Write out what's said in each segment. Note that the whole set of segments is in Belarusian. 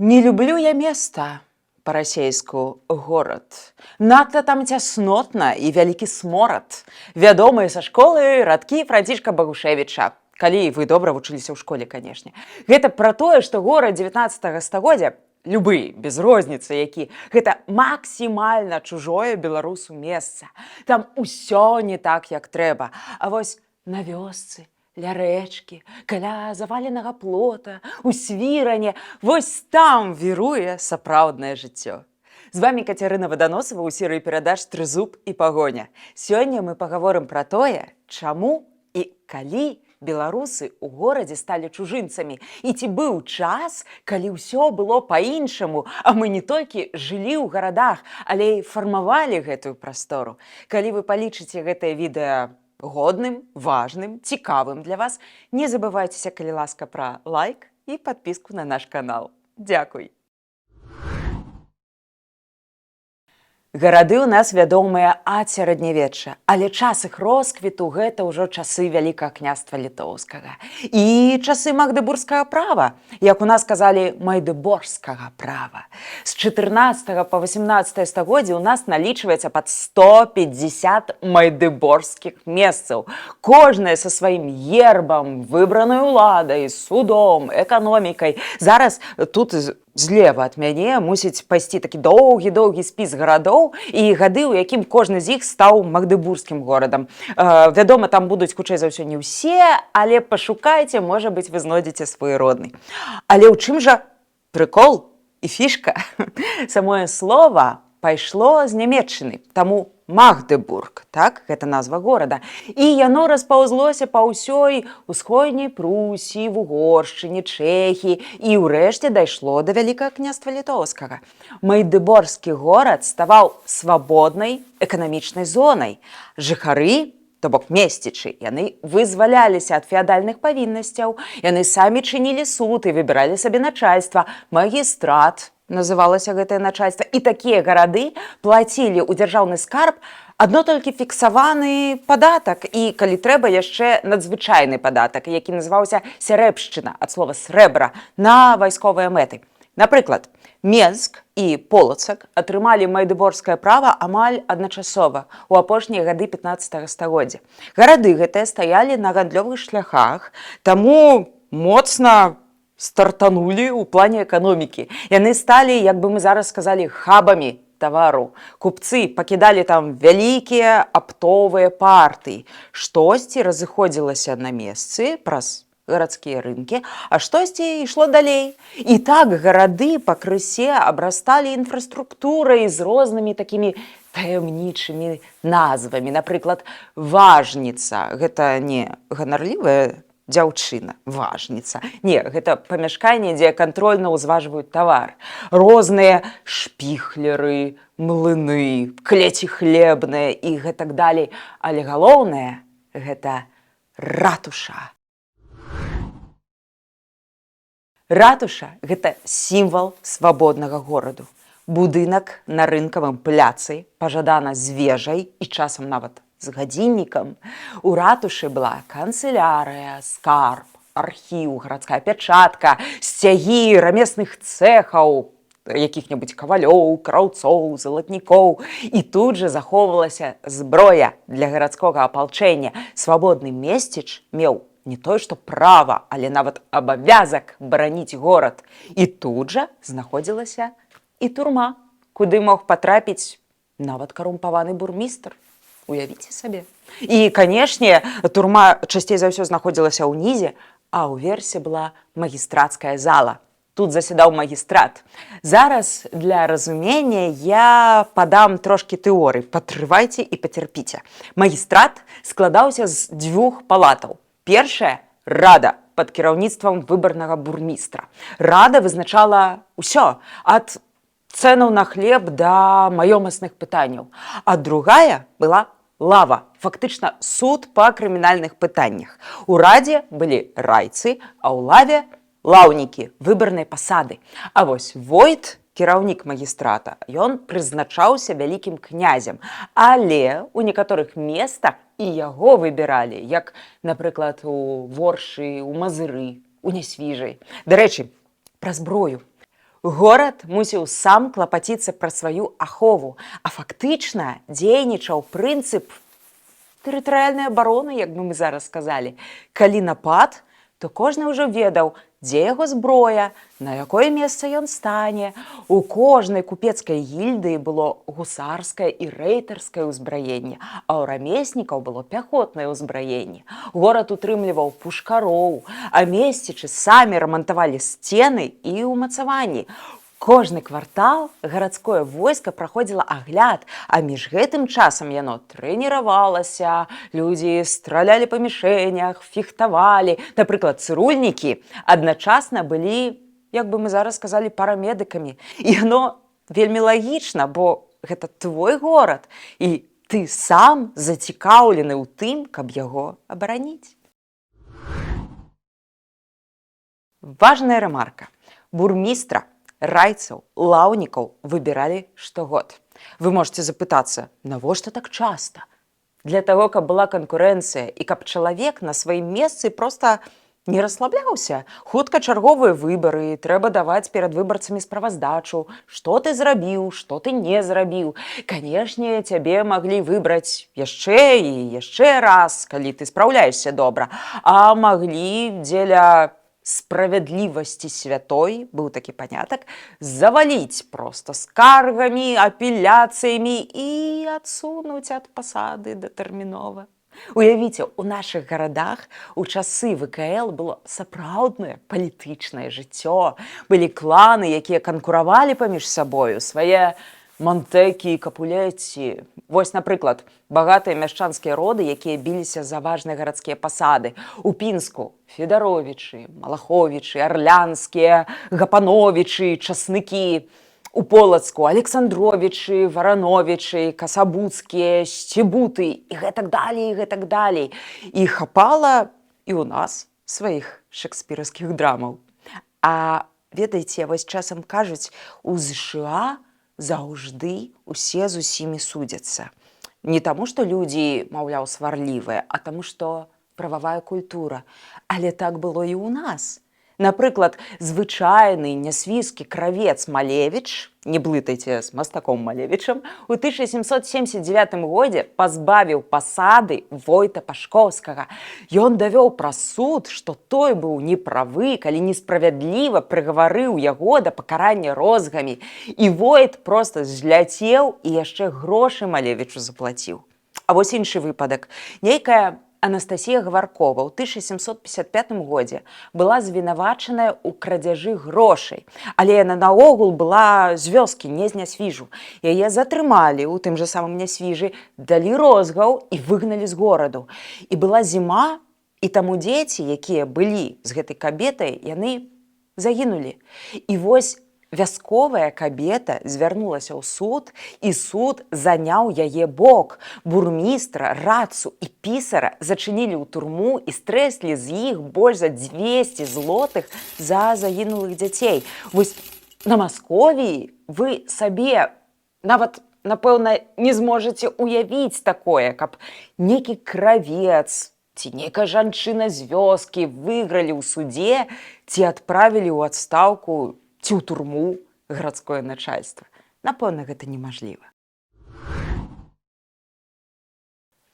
Не люблю я места, па-расейску горад. Надта там цяснотна і вялікі сморад. Вядомыя са школы радкі Францішка Багушевіча. Калі вы добра вучыліся ў школе, канешне. Гэта пра тое, што горад 19 стагоддзя, любы, без розніцы які, гэта максімальна чужое беларусу месца. Там усё не так, як трэба. А вось на вёсцы, ля рэчкі, каля заваленага плота, у свіране, вось там віруе сапраўднае жыццё. З вами Кацярына Ваданосава ў серыі перадач «Трызуб і пагоня». Сёння мы пагаворым пра тое, чаму і калі беларусы ў горадзе сталі чужынцамі. І ці быў час, калі ўсё было па-іншаму, а мы не толькі жылі ў гарадах, але і фармавалі гэтую прастору. Калі вы палічыце гэтае відэа годным, важным, цікавым для вас, не забывайцеся, калі ласка, пра лайк і падпіску на наш канал. Дзякуй! Гарады ў нас вядомыя ад сярэднявечча, але час іх росквіту гэта ўжо часы Вялікага княства літоўскага. І часы магдэбургскага права, як у нас казалі, майдыборгскага права. З 14 па 18 стагоддзе ў нас налічваецца пад 150 майдыборгскіх месцаў. Кожнае са сваім гербам, выбранай уладай, судом, эканомікай. Зараз тут злева ад мяне мусіць пайсці такі доўгі спіс гарадоў і гады, у якім кожны з іх стаў магдэбургскім горадам. Вядома, там будуць, хутчэй за ўсё, не ўсе, але пашукайце, можа быць, вы знойдзеце свой родны. Але ў чым жа прыкол і фішка? Самое слова пайшло з нямецчыны, таму Магдебург, так, гэта назва горада. І яно распаўзлося па ўсёй усходняй Прусіі, Угоршчыне, Чэхіі і ўрэшце дайшло да Вялікага княства літоўскага. Майдыборгскі горад ставаў свабоднай эканамічнай зонай. Жыхары, то бок месцічы, яны вызваляліся ад феадальных павіннасцяў, яны самі чынілі суд і выбіралі сабе начальства, магістрат, называлася гэтае начальство. І такія гарады плацілі ў дзяржаўны скарб адно толькі фіксаваны падатак і, калі трэба, яшчэ надзвычайны падатак, які называўся сярэбшчына, ад слова срэбра, на вайсковыя мэты. Напрыклад, Менск і Полацак атрымалі майдыборгскае права амаль адначасова у апошнія гады 15 стагоддзя. Гарады гэтыя стаялі на гандлёвых шляхах, таму моцна стартанулі ў плане эканомікі. Яны сталі, як бы мы зараз сказалі, хабамі тавару. Купцы пакідалі там вялікія аптовыя партыі. Штосьці разыходзілася на месцы праз гарадскія рынкі, а штосьці ішло далей. І так гарады пакрысе абрасталі інфраструктурай з рознымі такімі таямнічымі назвамі. Напрыклад, важніца. Гэта не ганарлівая дзяўчына, важніца. Не, гэта памяшканне, дзе кантрольна ўзважваюць тавар. Розныя шпіхлеры, млыны, клеці хлебныя і гэтак далей. Але галоўнае – гэта ратуша. Ратуша – гэта сімвал свабоднага гораду. Будынак на рынкавым пляцы, пажадана з вежай і часам нават з гадзіннікам. У ратушы была канцылярыя, скарб, архіў, гарадская пячатка, сцягі рамесных цэхаў, якіх-небудзь кавалёў, краўцоў, залатнікоў. І тут жа захоўвалася зброя для гарадскога апалчэння. Свабодны месціч меў не той, што права, але нават абавязак бараніць горад. І тут жа знаходзілася і турма, куды мог патрапіць нават карумпаваны бурмістр. Уявіце сабе. І, канешне, турма часцей за ўсё знаходзілася ўнізе, а ўверсе была магістрацкая зала. Тут засядаў магістрат. Зараз для разумення я падам трошкі тэорый. Патрывайце і пацярпіце. Магістрат складаўся з 2 палатаў. Першая – рада пад кіраўніцтвам выбарнага бурмістра. Рада вызначала ўсё, ад цэнаў на хлеб да маёмасных пытанняў. А другая была лава, фактычна суд па крымінальных пытаннях. У радзе былі райцы, а ў лаве лаўнікі, выбарнай пасады. А вось войт, кіраўнік магістрата, ён прызначаўся вялікім князем. Але ў некаторых местах і яго выбіралі, як, напрыклад, у Воршы, у Мазыры, у Нясвіжай. Дарэчы, пра зброю. Горад мусіў сам клапаціцца пра сваю ахову, а фактычна дзейнічаў прынцып тэрытарыяльнай абароны, як бы мы зараз сказалі. Калі напад, то кожны ўжо ведаў, дзе яго зброя, на якое месца ён стане. У кожнай купецкай гільдыі было гусарскае і рэйтарскае ўзбраенне, а ў рамеснікаў было пяхотнае ўзбраенне. Горад утрымліваў пушкароў, а месцічы самі рамантавалі сцены і ўмацаванні. Кожны квартал гарадское войска праходзіла агляд, а між гэтым часам яно трэніравалася, людзі стралялі па мішэнях, фехтавалі. Напрыклад, цырульнікі адначасна былі, як бы мы зараз сказалі, парамедыкамі. І яно вельмі лагічна, бо гэта твой горад, і ты сам зацікаўлены ў тым, каб яго абараніць. Важная рамарка. Бурмістра, райцаў, лаўнікаў выбіралі штогод. Вы можете запытацца, навошта так часта? Для таго, каб была канкурэнцыя і каб чалавек на сваім месцы проста не расслабляўся. Хутка чарговыя выбары, трэба даваць перад выбарцамі справаздачу, што ты зрабіў, што ты не зрабіў. Канешне, цябе маглі выбраць яшчэ і яшчэ раз, калі ты спраўляешся добра, а маглі дзеля справядлівасці святой, быў такі панятак, заваліць проста скаргамі, апеляцыямі і адсунуць ад пасады датэрмінова. Уявіце, у нашых гарадах у часы ВКЛ было сапраўднае палітычнае жыццё. Былі кланы, якія канкуравалі паміж сабою, свае Монтэкі і Капулеці. Вось, напрыклад, багатыя мяшчанскія роды, якія біліся за важныя гарадскія пасады. У Пінску Федаровічы, Малаховічы, Арлянскія, Гапановічы, Часныкі. У Полацку Александровічы, Варановічы, Касабуцкія, Сцебуты і гэтак далей, і гэтак далей. І хапала і ў нас сваіх шекспіраўскіх драмаў. А ведаеце, вось часам кажуць, у ЗША заўжды усе з усімі судзяцца. Не таму, што людзі, маўляў, сварлівыя, а таму, што прававая культура. Але так было і ў нас. Напрыклад, звычайны нясвійскі кравец Малевіч, не блытайце з мастаком Малевічам, у 1779 годзе пазбавіў пасады Войта Пашкоўскага. Ён давёў праз суд, што той быў неправы, калі несправядліва прыгаварыў яго да пакарання розгамі. І Войт проста зляцеў і яшчэ грошы Малевічу заплаціў. А вось іншы выпадак. Нейкая Анастасія Гваркова ў 1755 годзе была звінавачаная ў крадзяжы грошай, але яна наогул была з вёскі, не з Нясвіжу. Яе затрымалі ў тым жа самым Нясвіжы, далі розгаў і выгналі з гораду. І была зіма, і таму дзеці, якія былі з гэтай кабетай, яны загінулі. І вось вясковая кабета звярнулася ў суд, і суд заняў яе бок. Бурмістра, радцу і пісара зачынілі ў турму і стрэслі з іх больш за 200 злотых за загінулых дзяцей. Вось на Масковіі вы сабе нават, напэўна, не зможаце уявіць такое, каб нейкі кравец ці нейкая жанчына з вёскі выйгралі ў судзе ці адправілі ў адстаўку ці ў турму гарадское начальства. Напэўна, гэта немажліва.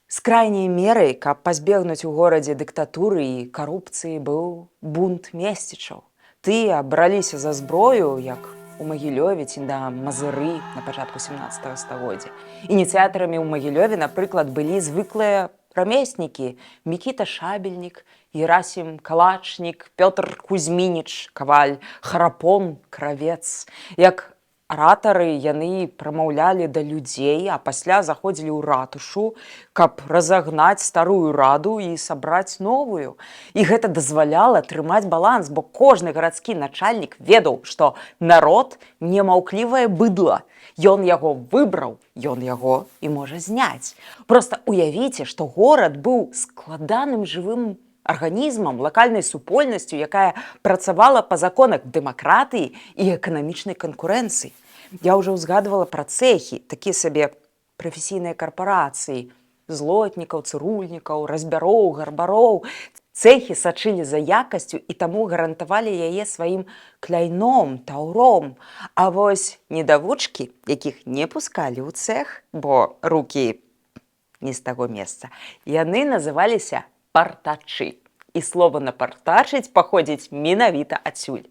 З крайняй мерай, каб пазбегнуць у горадзе дыктатуры і карупцыі, быў бунт месцічаў. Тыя браліся за зброю, як у Магілёве ці на Мазыры на пачатку 17 стагоддзя. Ініцыятарамі ў Магілёве, напрыклад, былі звыклыя рамеснікі Мікіта Шабельнік, Герасім Калачнік, Пётр Кузьмініч, Каваль, Харапон, Кравец. Як аратары яны прамаўлялі да людзей, а пасля заходзілі ў ратушу, каб разагнаць старую раду і сабраць новую. І гэта дазваляла трымаць баланс, бо кожны гарадскі начальнік ведаў, што народ не маўклівае быдла. Ён яго выбраў, ён яго і можа зняць. Проста уявіце, што горад быў складаным жывым арганізмам, лакальнай супольнасцю, якая працавала па законах дэмакратыі і эканамічнай канкурэнцыі. Я ўжо ўзгадвала пра цэхі, такія сабе прафесійныя карпорацыі, злотнікаў, цырульнікаў, разьбяроў, гарбароў. Цэхі сачылі за якасцю і таму гарантавалі яе сваім кляйном, таўром. А вось недавучкі, якіх не пускалі ў цэх, бо рукі не з таго месца, яны называліся партачы. І слова «напартачыць» паходзіць менавіта адсюль.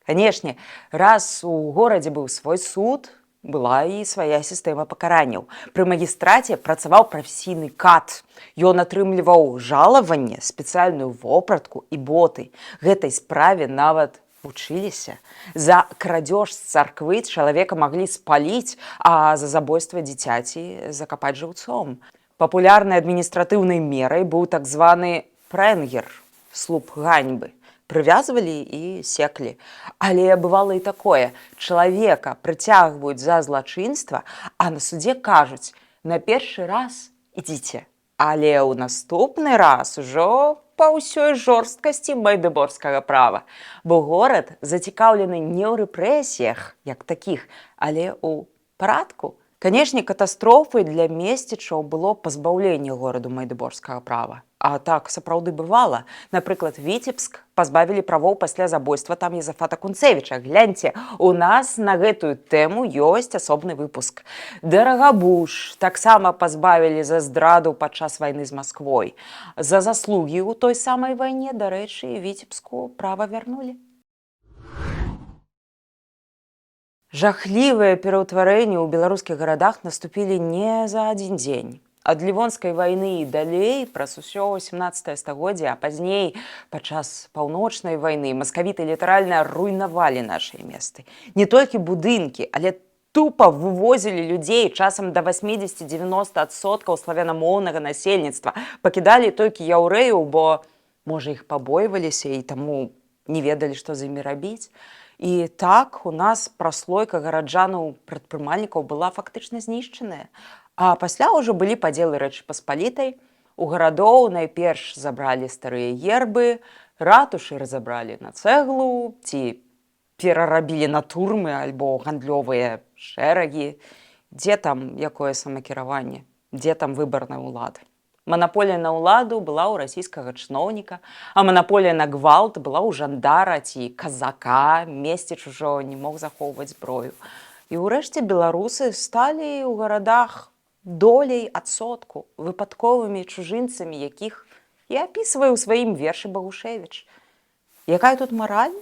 Канешне, раз у горадзе быў свой суд, была і свая сістэма пакаранняў. Пры магістраце працаваў прафесійны кат. Ён атрымліваў жалаванне, спецыяльную вопратку і боты. Гэтай справе нават вучыліся. За крадзеж з царквы чалавека маглі спаліць, а за забойства дзіцяці закапаць жыўцом. Папулярнай адміністратыўнай мерай быў так званы прэнгер, слуп ганьбы. Прывязвалі і секлі. Але бывала і такое. Чалавека прыцягваюць за злачынства, а на судзе кажуць: на першы раз ідзіце, але ў наступны раз ужо па ўсёй жорсткасці майдыборскага права. Бо горад зацікаўлены не ў рэпрэсіях, як такіх, але ў парадку. Канешне, катастрофай для месцічаў было пазбаўленне гораду майдыборскага права. А так сапраўды бывала. Напрыклад, Віцебск пазбавілі правоў пасля забойства там Езафата Кунцевіча. Гляньце, у нас на гэтую тэму ёсць асобны выпуск. Дарагабуш таксама пазбавілі за здраду падчас вайны з Масквой. За заслугі ў той самай вайне, дарэчы, Віцебску права вярнулі. Жахлівыя пераўтварэнні ў беларускіх гарадах наступілі не за адзін дзень. Ад Лівонскай вайны і далей, праз усё 18 стагоддзе, а пазней, падчас паўночнай вайны, маскавіты літаральна руйнавалі нашыя месты. Не толькі будынкі, але тупа вывозілі людзей, часам да 80-90% славянамоўнага насельніцтва. Пакідалі толькі яўрэяў, бо, можа, іх пабойваліся і таму не ведалі, што з імі рабіць. І так у нас праслойка гараджанаў-прадпрымальнікаў была фактычна знішчаная. А пасля ўжо былі падзелы Рэчы Паспалітай. У гарадоў найперш забралі старыя гербы, ратушы разабралі на цэглу ці перарабілі на турмы альбо гандлёвыя шэрагі. Дзе там якое самакіраванне? Дзе там выбарная ўлада? Манаполія на ўладу была ў расійскага чыноўніка, а манаполія на гвалт была ў жандара ці казака, месціч ужо не мог захоўваць зброю. І ўрэшце беларусы сталі ў гарадах доляй адсотку, выпадковымі чужынцамі, якіх і апісвае ў сваім вершы Багушевіч. Якая тут мараль?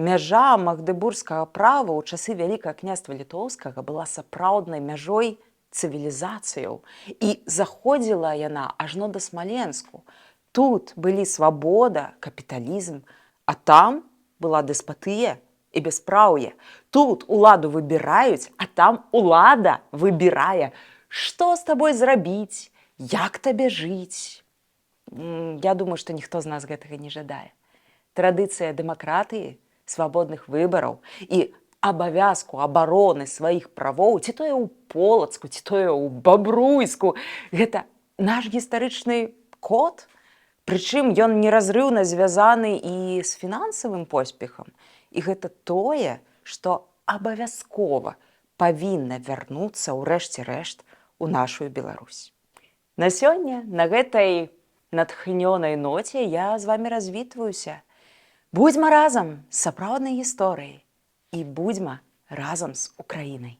Мяжа магдыбургскага права ў часы Вялікага княства Літоўскага была сапраўднай мяжой цывілізацыяў. І заходзіла яна ажно да Смаленску. Тут былі свабода, капіталізм, а там была дэспатыя і бяспраўе. Тут уладу выбіраюць, а там улада выбірае, што з табой зрабіць, як табе жыць. Я думаю, што ніхто з нас гэтага не жадае. Традыцыя дэмакратыі, свабодных выбараў і абавязку абароны сваіх правоў, ці тое ў Полацку, ці тое ў Бабруйску. Гэта наш гістарычны код, прычым ён неразрыўна звязаны і з фінансавым поспехам. І гэта тое, што абавязкова павінна вярнуцца ў рэшце рэшт у нашу Беларусь. На сёння, на гэтай натхнёнай ноце я з вамі развітваюся. Будзьма разам з сапраўднай гісторыяй. І будзьма разам з Украінай.